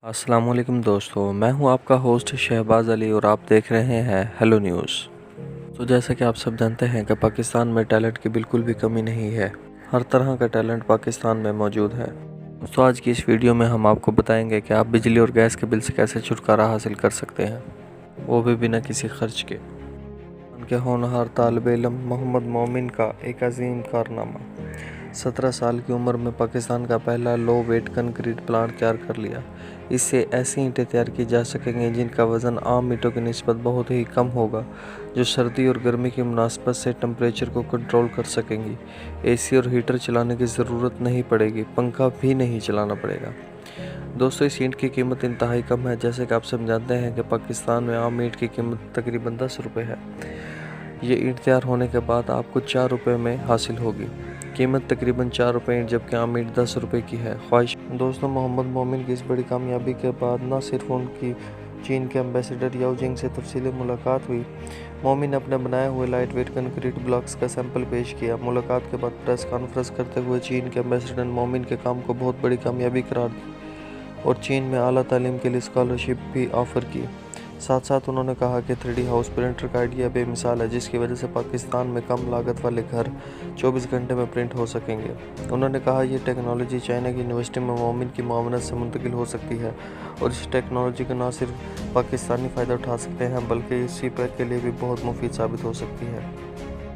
अस्सलाम वालेकुम दोस्तों, मैं हूं आपका होस्ट शहबाज अली और आप देख रहे हैं हेलो न्यूज़। तो जैसा कि आप सब जानते हैं कि पाकिस्तान में टैलेंट की बिल्कुल भी कमी नहीं है। हर तरह का टैलेंट पाकिस्तान में मौजूद है। तो आज की इस वीडियो में हम आपको बताएंगे कि आप बिजली और गैस के बिल से कैसे छुटकारा हासिल कर सकते हैं, वो भी बिना किसी खर्च के। उनके होनहार तालिब इल्म मोहम्मद मोमिन का एक अजीम कारनामा। 17 साल की उम्र में पाकिस्तान का पहला लो वेट कंक्रीट प्लांट तैयार कर लिया। इससे ऐसी ईंटें तैयार की जा सकेंगी जिनका वज़न आम ईंटों की निस्बत बहुत ही कम होगा, जो सर्दी और गर्मी की मुनासबत से टेम्परेचर को कंट्रोल कर सकेंगी। एसी और हीटर चलाने की ज़रूरत नहीं पड़ेगी, पंखा भी नहीं चलाना पड़ेगा। दोस्तों, इस ईंट की कीमत इंतहाई कम है। जैसे कि आप सब जानते हैं कि पाकिस्तान में आम ईंट की कीमत तकरीबन 10 रुपये है। ये ईंट तैयार होने के बाद आपको 4 रुपये में हासिल होगी। कीमत तकरीबन 4 रुपये ईंट, जबकि आम ईंट 10 रुपये की है। ख्वाहिश दोस्तों, मोहम्मद मोमिन की इस बड़ी कामयाबी के बाद न सिर्फ उनकी चीन के एम्बेसडर याओ जिंग से तफसीली मुलाकात हुई, मोमिन ने अपने बनाए हुए लाइट वेट कंक्रीट ब्लॉक्स का सैंपल पेश किया। मुलाकात के बाद प्रेस कॉन्फ्रेंस करते हुए चीन के एम्बेसडर ने मोमिन के काम को बहुत बड़ी कामयाबी करार दी और चीन में आला तालीम के लिए स्कॉलरशिप भी ऑफ़र की। साथ साथ उन्होंने कहा कि 3D हाउस प्रिंटर का आइडिया बेमिसाल है, जिसकी वजह से पाकिस्तान में कम लागत वाले घर 24 घंटे में प्रिंट हो सकेंगे। उन्होंने कहा ये टेक्नोलॉजी चाइना की यूनिवर्सिटी में मोमिन की मावनत से मुंतकिल हो सकती है और इस टेक्नोलॉजी का न सिर्फ पाकिस्तानी फ़ायदा उठा सकते हैं बल्कि इसी पैक के लिए भी बहुत मुफीद साबित हो सकती है।